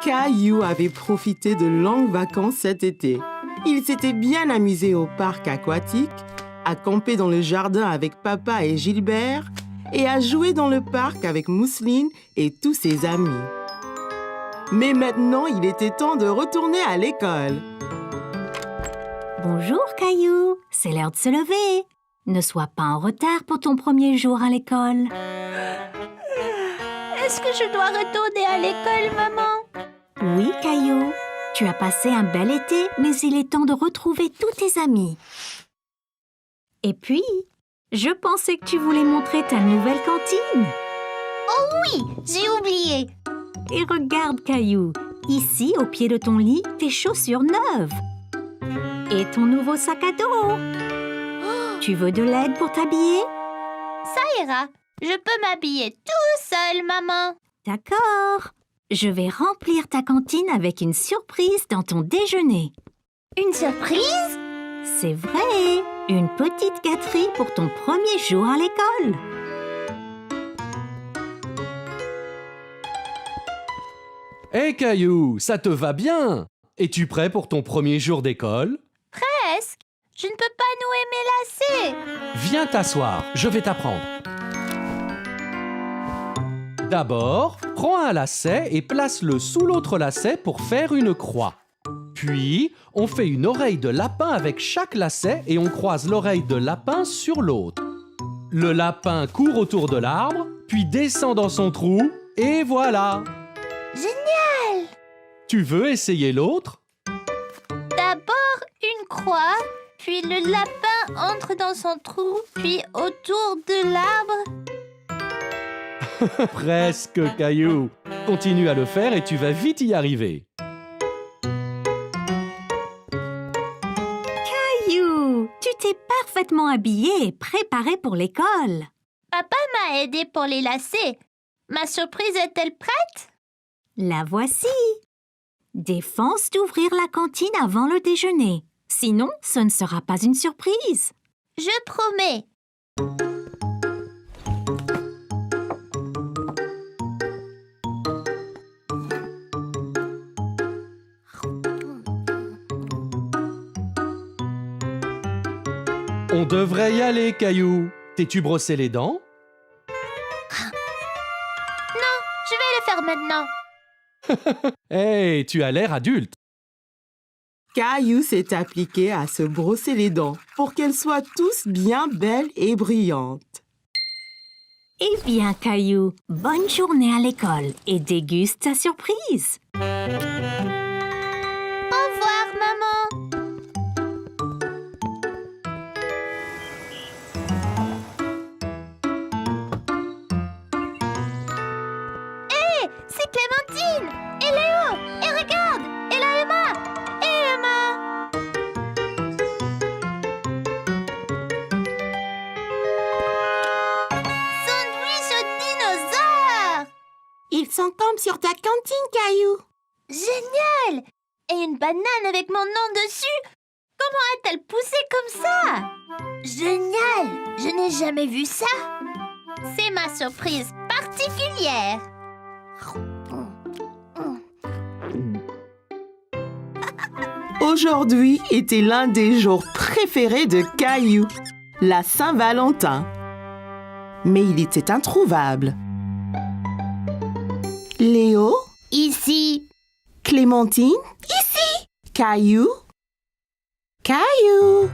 Caillou avait profité de longues vacances cet été. Il s'était bien amusé au parc aquatique, à camper dans le jardin avec papa et Gilbert et à jouer dans le parc avec Mousseline et tous ses amis. Mais maintenant, il était temps de retourner à l'école. Bonjour Caillou, c'est l'heure de se lever. Ne sois pas en retard pour ton premier jour à l'école. Est-ce que je dois retourner à l'école, maman? Oui Caillou, tu as passé un bel été, mais il est temps de retrouver tous tes amis. Et puis, je pensais que tu voulais montrer ta nouvelle cantine. Oh oui, j'ai oublié. Et regarde Caillou, ici au pied de ton lit, tes chaussures neuves. Et ton nouveau sac à dos. Tu veux de l'aide pour t'habiller? Ça ira. Je peux m'habiller tout seul, maman. D'accord. Je vais remplir ta cantine avec une surprise dans ton déjeuner. Une surprise? C'est vrai. Une petite gâterie pour ton premier jour à l'école. Hé Caillou, ça te va bien? Es-tu prêt pour ton premier jour d'école? Presque. Je ne peux pas nouer mes lacets. Viens t'asseoir, je vais t'apprendre. D'abord, prends un lacet et place-le sous l'autre lacet pour faire une croix. Puis, on fait une oreille de lapin avec chaque lacet et on croise l'oreille de lapin sur l'autre. Le lapin court autour de l'arbre, puis descend dans son trou, et voilà! Génial! Tu veux essayer l'autre? D'abord une croix, puis le lapin entre dans son trou, puis autour de l'arbre. Presque, Caillou. Continue à le faire et tu vas vite y arriver. Caillou, tu t'es parfaitement habillé et préparé pour l'école. Papa m'a aidé pour les lacets. Ma surprise est-elle prête? La voici. Défense d'ouvrir la cantine avant le déjeuner. Sinon, ce ne sera pas une surprise. Je promets. On devrait y aller, Caillou. T'es-tu brossé les dents? Non, je vais le faire maintenant. Hey, tu as l'air adulte. Caillou s'est appliqué à se brosser les dents pour qu'elles soient tous bien belles et brillantes. Eh bien, Caillou, bonne journée à l'école et déguste ta surprise. Au revoir, maman. Hé, c'est Clémentine et Léo. Et regarde, et là Emma. Et Emma. Sandwich au dinosaure. Ils sont comme sur ta cantine, Caillou. Génial! Et une banane avec mon nom dessus? Comment a-t-elle poussé comme ça? Génial! Je n'ai jamais vu ça. C'est ma surprise particulière. Aujourd'hui était l'un des jours préférés de Caillou, la Saint-Valentin. Mais il était introuvable. Léo? Ici. Clémentine? Ici. Caillou? Caillou?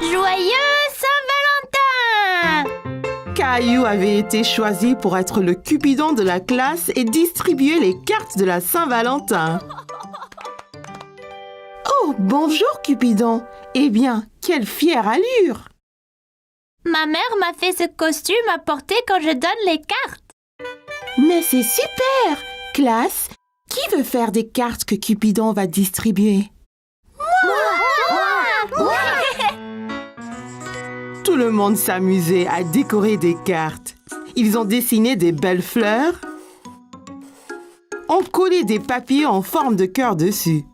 Joyeux Saint-Valentin! Caillou avait été choisi pour être le Cupidon de la classe et distribuer les cartes de la Saint-Valentin. Oh, bonjour Cupidon. Eh bien, quelle fière allure! Ma mère m'a fait ce costume à porter quand je donne les cartes. Mais c'est super! Classe, qui veut faire des cartes que Cupidon va distribuer? Moi! Tout le monde s'amusait à décorer des cartes. Ils ont dessiné des belles fleurs, ont collé des papiers en forme de cœur dessus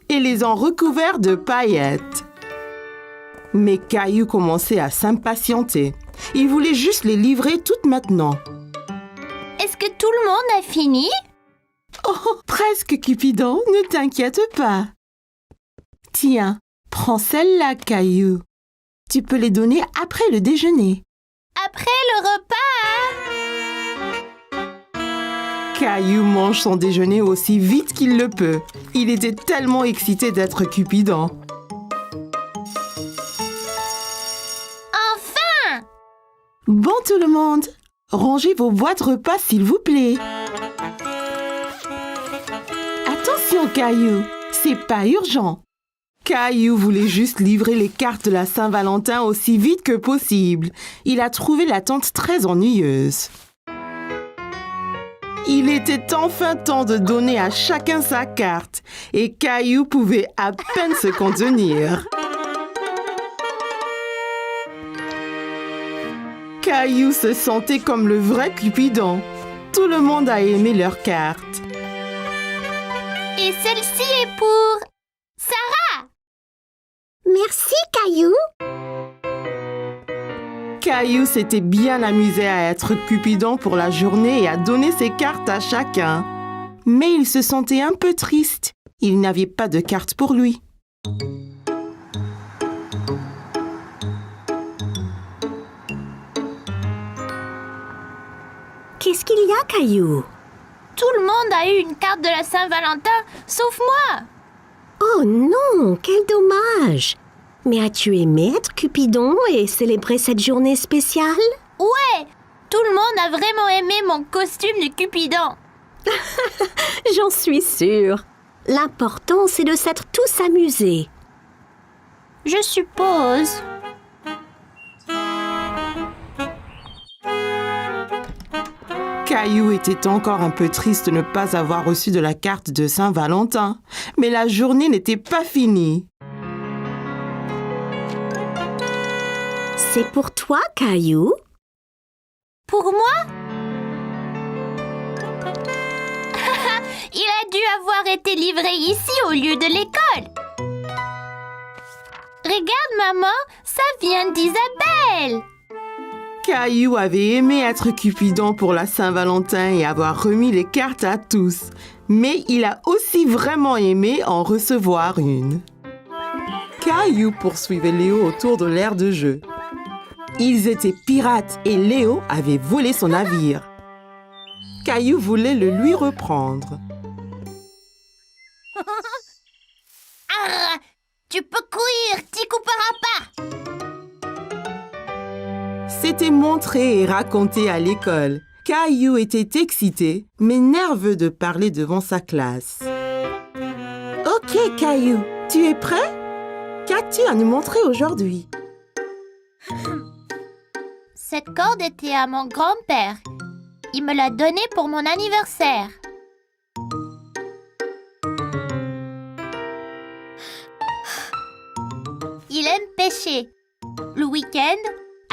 et les ont recouverts de paillettes. Mais Caillou commençait à s'impatienter. Il voulait juste les livrer toutes maintenant. Est-ce que tout le monde a fini? Oh, presque, Cupidon, ne t'inquiète pas. Tiens, prends celle-là, Caillou. Tu peux les donner après le déjeuner. Après le repas? Caillou mange son déjeuner aussi vite qu'il le peut. Il était tellement excité d'être Cupidon. Enfin! Bon tout le monde, rangez vos boîtes repas s'il vous plaît. Attention Caillou, c'est pas urgent. Caillou voulait juste livrer les cartes de la Saint-Valentin aussi vite que possible. Il a trouvé l'attente très ennuyeuse. Il était enfin temps de donner à chacun sa carte et Caillou pouvait à peine se contenir. Caillou se sentait comme le vrai Cupidon. Tout le monde a aimé leur carte. Et celle-ci est pour Sarah. Merci, Caillou. Caillou s'était bien amusé à être Cupidon pour la journée et à donner ses cartes à chacun. Mais il se sentait un peu triste. Il n'avait pas de carte pour lui. Qu'est-ce qu'il y a, Caillou? Tout le monde a eu une carte de la Saint-Valentin, sauf moi. Oh non, quel dommage! Mais as-tu aimé être Cupidon et célébrer cette journée spéciale? Ouais, tout le monde a vraiment aimé mon costume de Cupidon. J'en suis sûre. L'important, c'est de s'être tous amusés. Je suppose. Caillou était encore un peu triste de ne pas avoir reçu de la carte de Saint-Valentin. Mais la journée n'était pas finie. C'est pour toi, Caillou? Pour moi? Il a dû avoir été livré ici au lieu de l'école. Regarde, maman, ça vient d'Isabelle. Caillou avait aimé être Cupidon pour la Saint-Valentin et avoir remis les cartes à tous. Mais il a aussi vraiment aimé en recevoir une. Caillou poursuivait Léo autour de l'aire de jeu. Ils étaient pirates et Léo avait volé son navire. Caillou voulait le lui reprendre. Ah, tu peux courir, t'y couperas pas. C'était montré et raconté à l'école. Caillou était excité, mais nerveux de parler devant sa classe. Ok, Caillou, tu es prêt? Qu'as-tu à nous montrer aujourd'hui? Cette corde était à mon grand-père. Il me l'a donnée pour mon anniversaire. Il aime pêcher. Le week-end,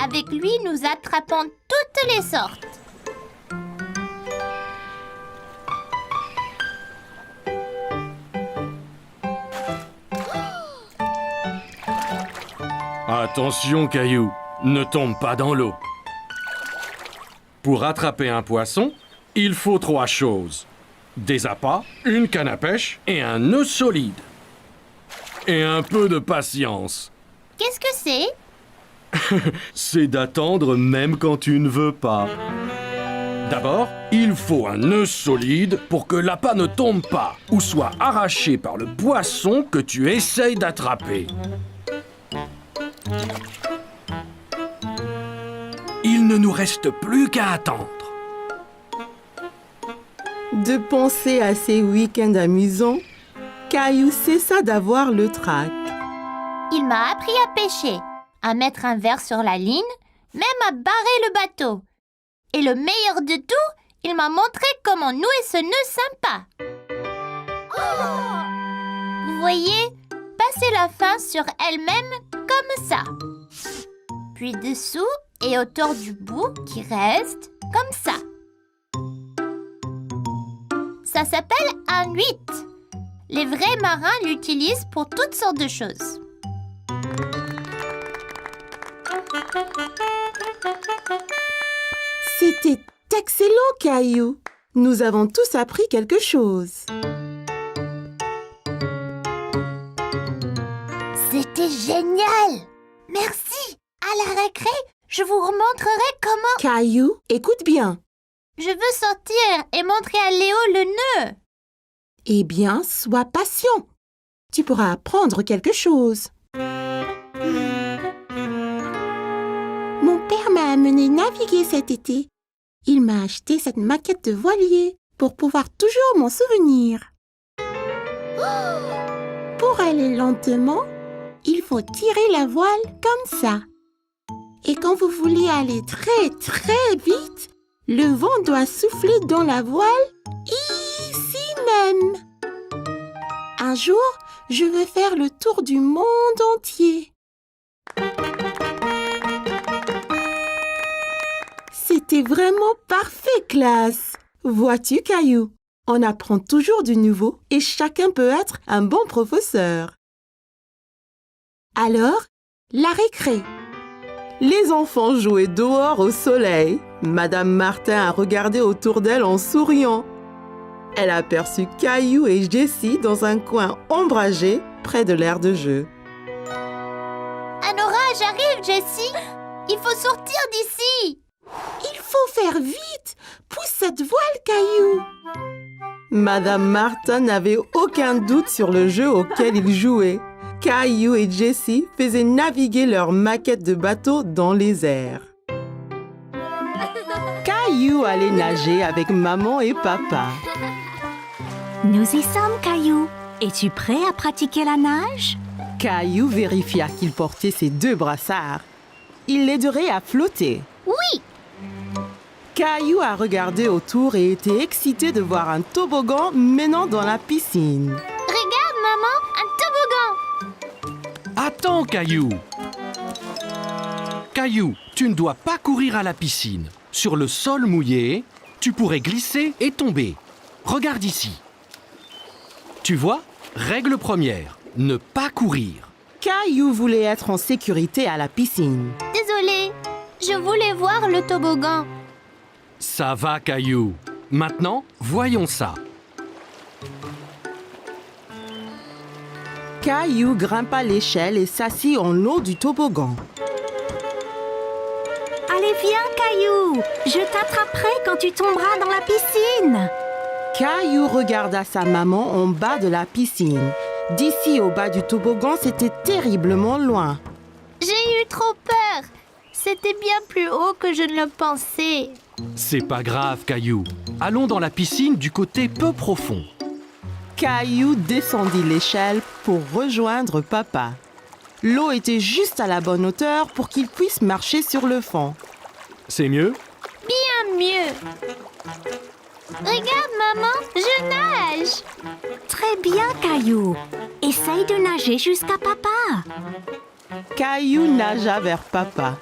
avec lui, nous attrapons toutes les sortes. Attention, Caillou, ne tombe pas dans l'eau. Pour attraper un poisson, il faut 3 choses. Des appâts, une canne à pêche et un nœud solide. Et un peu de patience. Qu'est-ce que c'est? C'est d'attendre même quand tu ne veux pas. D'abord, il faut un nœud solide pour que l'appât ne tombe pas ou soit arraché par le poisson que tu essayes d'attraper. Il ne nous reste plus qu'à attendre. De penser à ces week-ends amusants, Caillou cessa d'avoir le trac. Il m'a appris à pêcher, à mettre un verre sur la ligne, même à barrer le bateau. Et le meilleur de tout, il m'a montré comment nouer ce nœud sympa. Vous voyez, passer la fin sur elle-même comme ça. Puis dessous et autour du bout qui reste comme ça. Ça s'appelle un 8. Les vrais marins l'utilisent pour toutes sortes de choses. C'était excellent, Caillou. Nous avons tous appris quelque chose. C'était génial! Merci! À la récré, je vous remontrerai comment... Caillou, écoute bien. Je veux sortir et montrer à Léo le nœud. Eh bien, sois patient. Tu pourras apprendre quelque chose. Mon père m'a amené naviguer cet été. Il m'a acheté cette maquette de voilier pour pouvoir toujours m'en souvenir. Pour aller lentement, il faut tirer la voile comme ça. Et quand vous voulez aller très très vite, le vent doit souffler dans la voile ici même. Un jour, je veux faire le tour du monde entier. C'était vraiment parfait, classe. Vois-tu, Caillou, on apprend toujours du nouveau et chacun peut être un bon professeur. Alors, la récré. Les enfants jouaient dehors au soleil. Madame Martin a regardé autour d'elle en souriant. Elle a aperçu Caillou et Jessie dans un coin ombragé près de l'aire de jeu. Un orage arrive, Jessie. Il faut sortir d'ici. Il faut faire vite. Pousse cette voile, Caillou. Madame Martin n'avait aucun doute sur le jeu auquel ils jouaient. Caillou et Jessie faisaient naviguer leur maquette de bateau dans les airs. Caillou allait nager avec maman et papa. Nous y sommes, Caillou. Es-tu prêt à pratiquer la nage? Caillou vérifia qu'il portait ses 2 brassards. Il l'aiderait à flotter. Oui! Caillou a regardé autour et était excité de voir un toboggan menant dans la piscine. Regarde, maman, un toboggan. Attends, Caillou. Caillou, tu ne dois pas courir à la piscine. Sur le sol mouillé, tu pourrais glisser et tomber. Regarde ici. Tu vois, règle première, ne pas courir. Caillou voulait être en sécurité à la piscine. Désolée, je voulais voir le toboggan. Ça va, Caillou. Maintenant, voyons ça. Caillou grimpa l'échelle et s'assit en haut du toboggan. Allez, viens, Caillou. Je t'attraperai quand tu tomberas dans la piscine. Caillou regarda sa maman en bas de la piscine. D'ici au bas du toboggan, c'était terriblement loin. J'ai eu trop peur. C'était bien plus haut que je ne le pensais. C'est pas grave, Caillou. Allons dans la piscine du côté peu profond. Caillou descendit l'échelle pour rejoindre papa. L'eau était juste à la bonne hauteur pour qu'il puisse marcher sur le fond. C'est mieux? Bien mieux. Regarde, maman, je nage. Très bien, Caillou. Essaye de nager jusqu'à papa. Caillou nagea vers papa.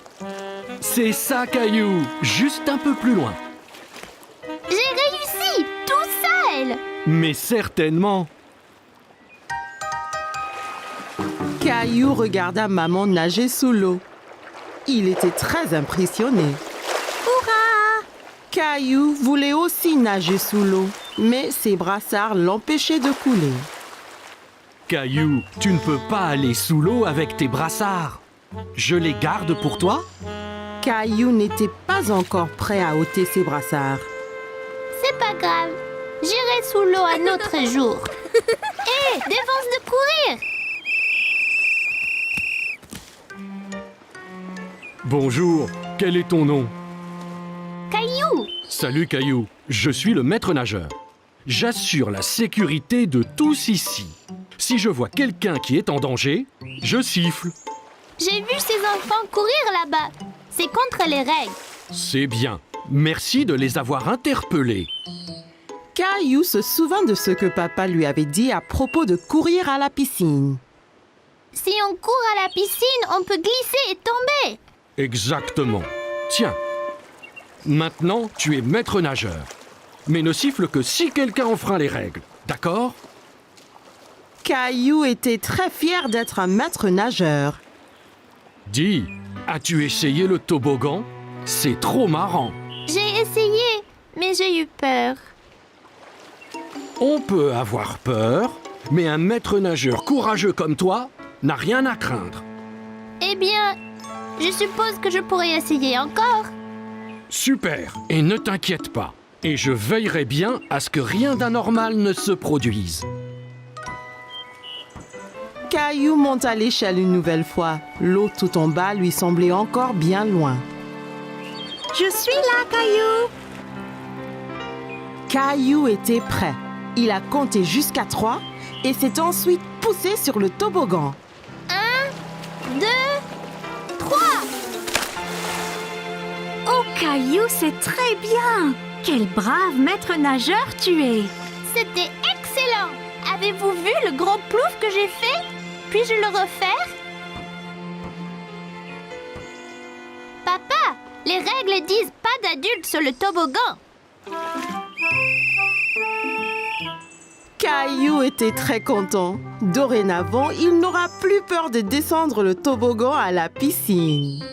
C'est ça, Caillou. Juste un peu plus loin. J'ai réussi, tout seul. Mais certainement. Caillou regarda maman nager sous l'eau. Il était très impressionné. Hurrah! Caillou voulait aussi nager sous l'eau, mais ses brassards l'empêchaient de couler. Caillou, tu ne peux pas aller sous l'eau avec tes brassards. Je les garde pour toi? Caillou n'était pas encore prêt à ôter ses brassards. C'est pas grave. J'irai sous l'eau un autre jour. Hé, défense de courir. Bonjour, quel est ton nom? Caillou. Salut Caillou, je suis le maître nageur. J'assure la sécurité de tous ici. Si je vois quelqu'un qui est en danger, je siffle. J'ai vu ces enfants courir là-bas. C'est contre les règles. C'est bien. Merci de les avoir interpellés. Caillou se souvint de ce que papa lui avait dit à propos de courir à la piscine. Si on court à la piscine, on peut glisser et tomber. Exactement. Tiens. Maintenant, tu es maître nageur. Mais ne siffle que si quelqu'un enfreint les règles. D'accord? Caillou était très fier d'être un maître nageur. Dis, as-tu essayé le toboggan? C'est trop marrant. J'ai essayé, mais j'ai eu peur. On peut avoir peur, mais un maître nageur courageux comme toi n'a rien à craindre. Eh bien, je suppose que je pourrais essayer encore. Super, et ne t'inquiète pas. Et je veillerai bien à ce que rien d'anormal ne se produise. Caillou monte à l'échelle une nouvelle fois. L'eau tout en bas lui semblait encore bien loin. Je suis là, Caillou. Caillou était prêt. Il a compté jusqu'à 3 et s'est ensuite poussé sur le toboggan. 1, 2, 3. Oh, Caillou, c'est très bien. Quel brave maître nageur tu es. C'était excellent. Avez-vous vu le gros plouf que j'ai fait? Puis-je le refaire? Papa, les règles disent pas d'adultes sur le toboggan. Caillou était très content. Dorénavant, il n'aura plus peur de descendre le toboggan à la piscine.